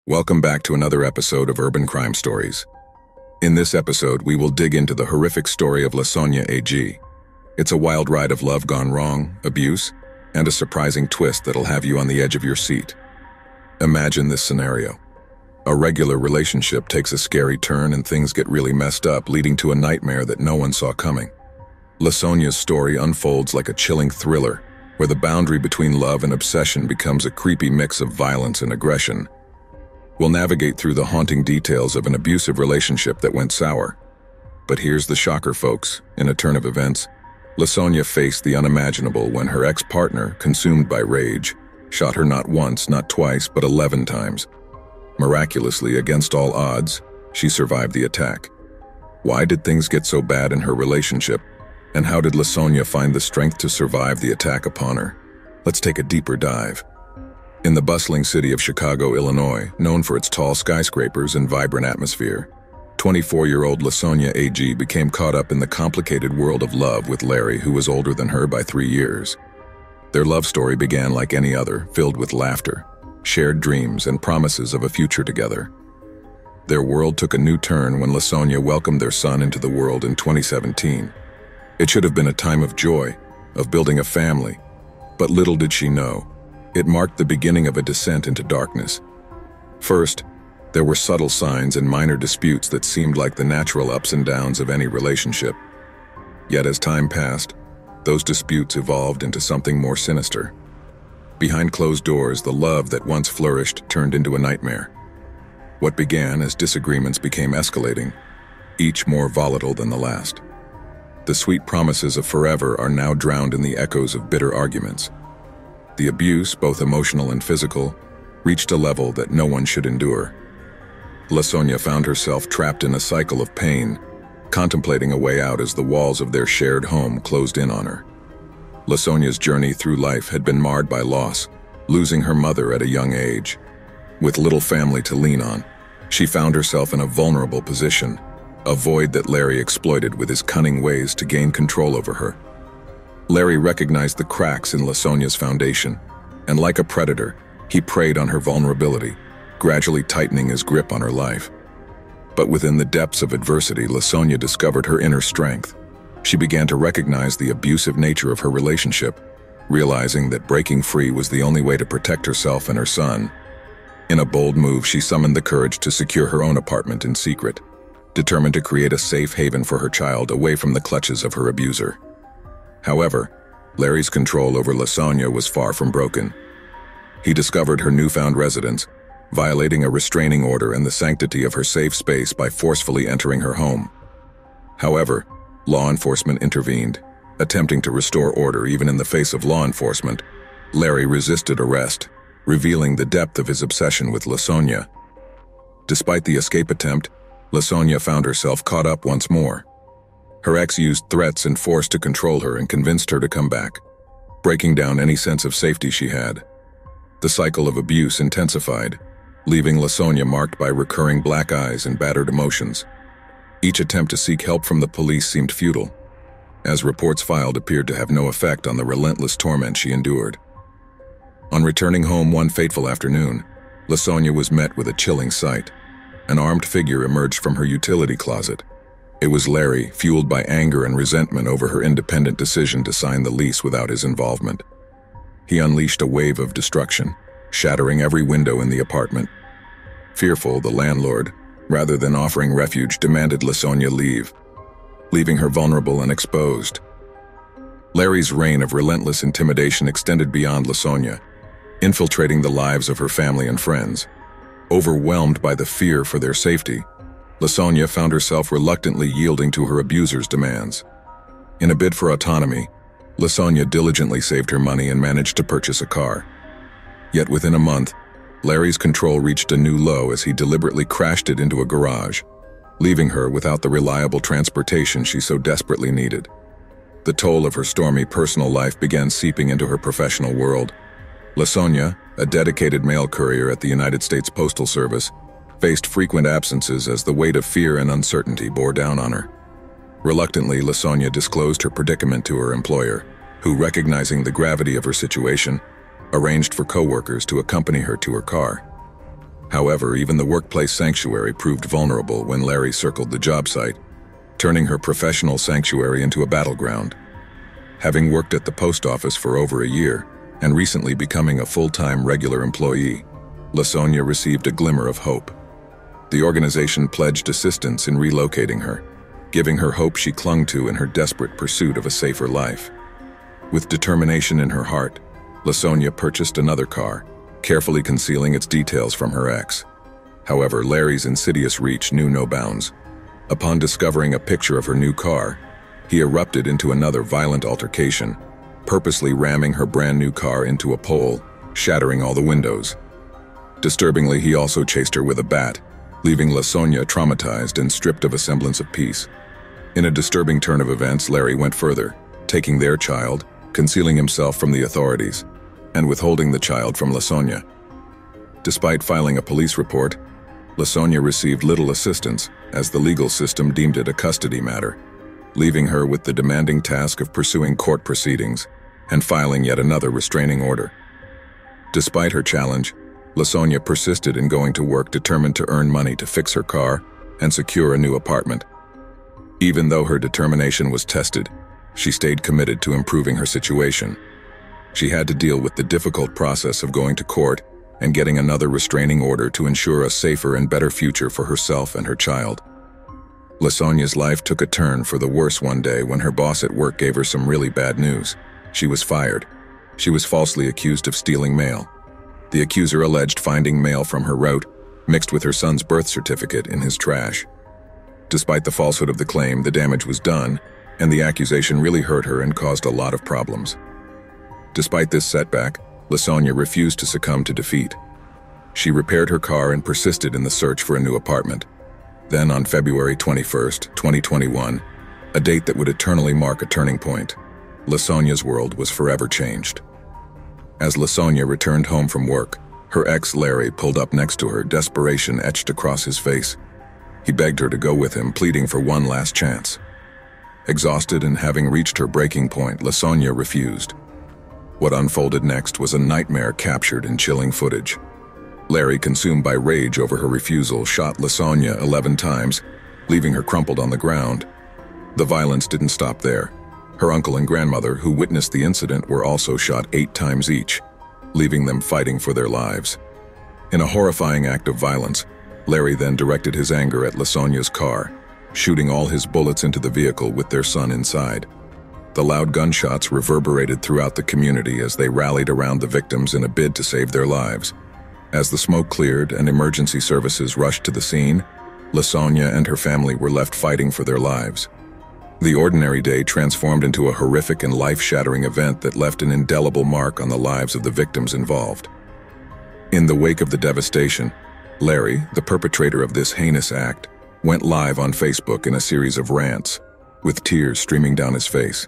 Welcome back to another episode of Urban Crime Stories. In this episode, we will dig into the horrific story of Lasonya Agee. It's a wild ride of love gone wrong, abuse, and a surprising twist that'll have you on the edge of your seat. Imagine this scenario. A regular relationship takes a scary turn and things get really messed up, leading to a nightmare that no one saw coming. Lasonya's story unfolds like a chilling thriller, where the boundary between love and obsession becomes a creepy mix of violence and aggression. We'll navigate through the haunting details of an abusive relationship that went sour. But here's the shocker, folks. In a turn of events, Lasonya faced the unimaginable when her ex-partner, consumed by rage, shot her not once, not twice, but 11 times. Miraculously, against all odds, she survived the attack. Why did things get so bad in her relationship, and how did Lasonya find the strength to survive the attack upon her? Let's take a deeper dive. In the bustling city of Chicago, Illinois, known for its tall skyscrapers and vibrant atmosphere, 24-year-old Lasonya Agee became caught up in the complicated world of love with Larry, who was older than her by 3 years. Their love story began like any other, filled with laughter, shared dreams, and promises of a future together. Their world took a new turn when Lasonya welcomed their son into the world in 2017. It should have been a time of joy, of building a family, but little did she know, it marked the beginning of a descent into darkness. First, there were subtle signs and minor disputes that seemed like the natural ups and downs of any relationship. Yet as time passed, those disputes evolved into something more sinister. Behind closed doors, the love that once flourished turned into a nightmare. What began as disagreements became escalating, each more volatile than the last. The sweet promises of forever are now drowned in the echoes of bitter arguments. The abuse, both emotional and physical, reached a level that no one should endure. Lasonya found herself trapped in a cycle of pain, contemplating a way out as the walls of their shared home closed in on her. Lasonya's journey through life had been marred by loss, losing her mother at a young age. With little family to lean on, she found herself in a vulnerable position, a void that Larry exploited with his cunning ways to gain control over her. Larry recognized the cracks in Lasonya's foundation, and like a predator, he preyed on her vulnerability, gradually tightening his grip on her life. But within the depths of adversity, Lasonya discovered her inner strength. She began to recognize the abusive nature of her relationship, realizing that breaking free was the only way to protect herself and her son. In a bold move, she summoned the courage to secure her own apartment in secret, determined to create a safe haven for her child away from the clutches of her abuser. However, Larry's control over Lasonya was far from broken. He discovered her newfound residence, violating a restraining order and the sanctity of her safe space by forcefully entering her home. However, law enforcement intervened. Attempting to restore order even in the face of law enforcement, Larry resisted arrest, revealing the depth of his obsession with Lasonya. Despite the escape attempt, Lasonya found herself caught up once more. Her ex used threats and force to control her and convinced her to come back, breaking down any sense of safety she had. The cycle of abuse intensified, leaving Lasonya marked by recurring black eyes and battered emotions. Each attempt to seek help from the police seemed futile, as reports filed appeared to have no effect on the relentless torment she endured. On returning home one fateful afternoon, Lasonya was met with a chilling sight. An armed figure emerged from her utility closet. It was Larry, fueled by anger and resentment over her independent decision to sign the lease without his involvement. He unleashed a wave of destruction, shattering every window in the apartment. Fearful, the landlord, rather than offering refuge, demanded Lasonya leave, leaving her vulnerable and exposed. Larry's reign of relentless intimidation extended beyond Lasonya, infiltrating the lives of her family and friends. Overwhelmed by the fear for their safety, Lasonya found herself reluctantly yielding to her abuser's demands. In a bid for autonomy, Lasonya diligently saved her money and managed to purchase a car. Yet within a month, Larry's control reached a new low as he deliberately crashed it into a garage, leaving her without the reliable transportation she so desperately needed. The toll of her stormy personal life began seeping into her professional world. Lasonya, a dedicated mail courier at the United States Postal Service, faced frequent absences as the weight of fear and uncertainty bore down on her. Reluctantly, Lasonya disclosed her predicament to her employer, who, recognizing the gravity of her situation, arranged for co-workers to accompany her to her car. However, even the workplace sanctuary proved vulnerable when Larry circled the job site, turning her professional sanctuary into a battleground. Having worked at the post office for over a year and recently becoming a full-time regular employee, Lasonya received a glimmer of hope. The organization pledged assistance in relocating her, giving her hope she clung to in her desperate pursuit of a safer life. With determination in her heart, Lasonya purchased another car, carefully concealing its details from her ex. However, Larry's insidious reach knew no bounds. Upon discovering a picture of her new car, he erupted into another violent altercation, purposely ramming her brand new car into a pole, shattering all the windows. Disturbingly, he also chased her with a bat, leaving Lasonya traumatized and stripped of a semblance of peace. In a disturbing turn of events, Larry went further, taking their child, concealing himself from the authorities, and withholding the child from Lasonya. Despite filing a police report, Lasonya received little assistance, as the legal system deemed it a custody matter, leaving her with the demanding task of pursuing court proceedings and filing yet another restraining order. Despite her challenge, Lasonya persisted in going to work, determined to earn money to fix her car and secure a new apartment. Even though her determination was tested, she stayed committed to improving her situation. She had to deal with the difficult process of going to court and getting another restraining order to ensure a safer and better future for herself and her child. Lasonya's life took a turn for the worse one day when her boss at work gave her some really bad news. She was fired. She was falsely accused of stealing mail. The accuser alleged finding mail from her route, mixed with her son's birth certificate, in his trash. Despite the falsehood of the claim, the damage was done, and the accusation really hurt her and caused a lot of problems. Despite this setback, Lasonya refused to succumb to defeat. She repaired her car and persisted in the search for a new apartment. Then, on February 21st, 2021, a date that would eternally mark a turning point, Lasonya's world was forever changed. As Lasonya returned home from work, her ex Larry pulled up next to her, desperation etched across his face. He begged her to go with him, pleading for one last chance. Exhausted and having reached her breaking point, Lasonya refused. What unfolded next was a nightmare captured in chilling footage. Larry, consumed by rage over her refusal, shot Lasonya 11 times, leaving her crumpled on the ground. The violence didn't stop there. Her uncle and grandmother, who witnessed the incident, were also shot 8 times each, leaving them fighting for their lives. In a horrifying act of violence, Larry then directed his anger at Lasonya's car, shooting all his bullets into the vehicle with their son inside. The loud gunshots reverberated throughout the community as they rallied around the victims in a bid to save their lives. As the smoke cleared and emergency services rushed to the scene, Lasonya and her family were left fighting for their lives. The ordinary day transformed into a horrific and life-shattering event that left an indelible mark on the lives of the victims involved. In the wake of the devastation, Larry, the perpetrator of this heinous act, went live on Facebook in a series of rants, with tears streaming down his face.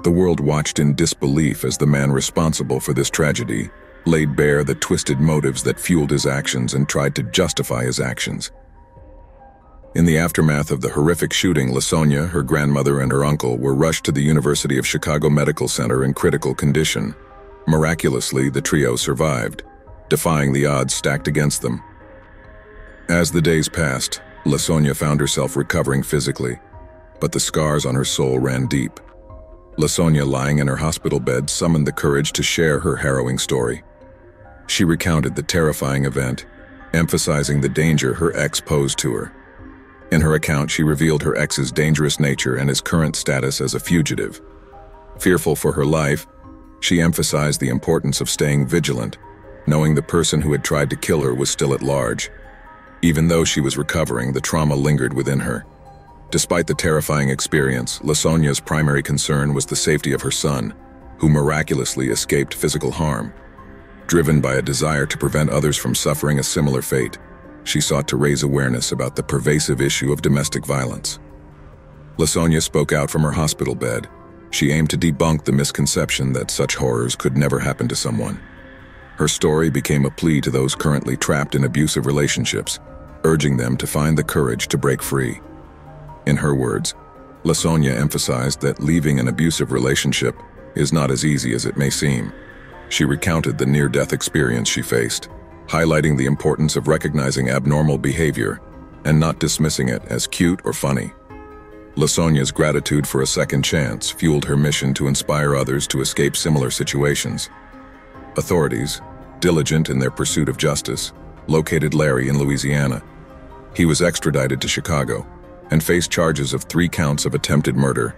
The world watched in disbelief as the man responsible for this tragedy laid bare the twisted motives that fueled his actions and tried to justify his actions. In the aftermath of the horrific shooting, Lasonya, her grandmother, and her uncle were rushed to the University of Chicago Medical Center in critical condition. Miraculously, the trio survived, defying the odds stacked against them. As the days passed, Lasonya found herself recovering physically, but the scars on her soul ran deep. Lasonya, lying in her hospital bed, summoned the courage to share her harrowing story. She recounted the terrifying event, emphasizing the danger her ex posed to her. In her account, she revealed her ex's dangerous nature and his current status as a fugitive. Fearful for her life, she emphasized the importance of staying vigilant, knowing the person who had tried to kill her was still at large. Even though she was recovering, the trauma lingered within her. Despite the terrifying experience, Lasonya's primary concern was the safety of her son, who miraculously escaped physical harm. Driven by a desire to prevent others from suffering a similar fate, she sought to raise awareness about the pervasive issue of domestic violence. Lasonya spoke out from her hospital bed. She aimed to debunk the misconception that such horrors could never happen to someone. Her story became a plea to those currently trapped in abusive relationships, urging them to find the courage to break free. In her words, Lasonya emphasized that leaving an abusive relationship is not as easy as it may seem. She recounted the near-death experience she faced, highlighting the importance of recognizing abnormal behavior and not dismissing it as cute or funny. Lasonya's gratitude for a second chance fueled her mission to inspire others to escape similar situations. Authorities, diligent in their pursuit of justice, located Larry in Louisiana. He was extradited to Chicago and faced charges of 3 counts of attempted murder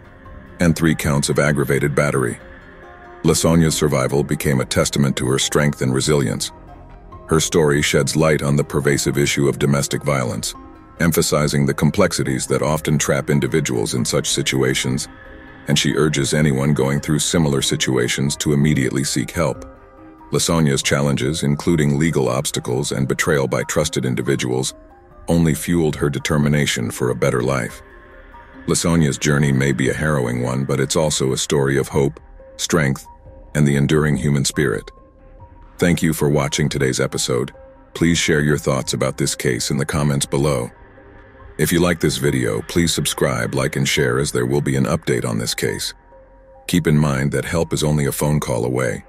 and 3 counts of aggravated battery. Lasonya's survival became a testament to her strength and resilience. Her story sheds light on the pervasive issue of domestic violence, emphasizing the complexities that often trap individuals in such situations, and she urges anyone going through similar situations to immediately seek help. Lasonya's challenges, including legal obstacles and betrayal by trusted individuals, only fueled her determination for a better life. Lasonya's journey may be a harrowing one, but it's also a story of hope, strength, and the enduring human spirit. Thank you for watching today's episode. Please share your thoughts about this case in the comments below. If you like this video, please subscribe, like, and share, as there will be an update on this case. Keep in mind that help is only a phone call away.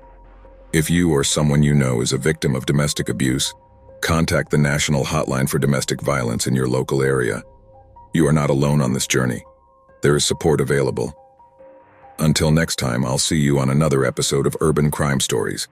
If you or someone you know is a victim of domestic abuse, contact the National Hotline for Domestic Violence in your local area. You are not alone on this journey. There is support available. Until next time, I'll see you on another episode of Urban Crime Stories.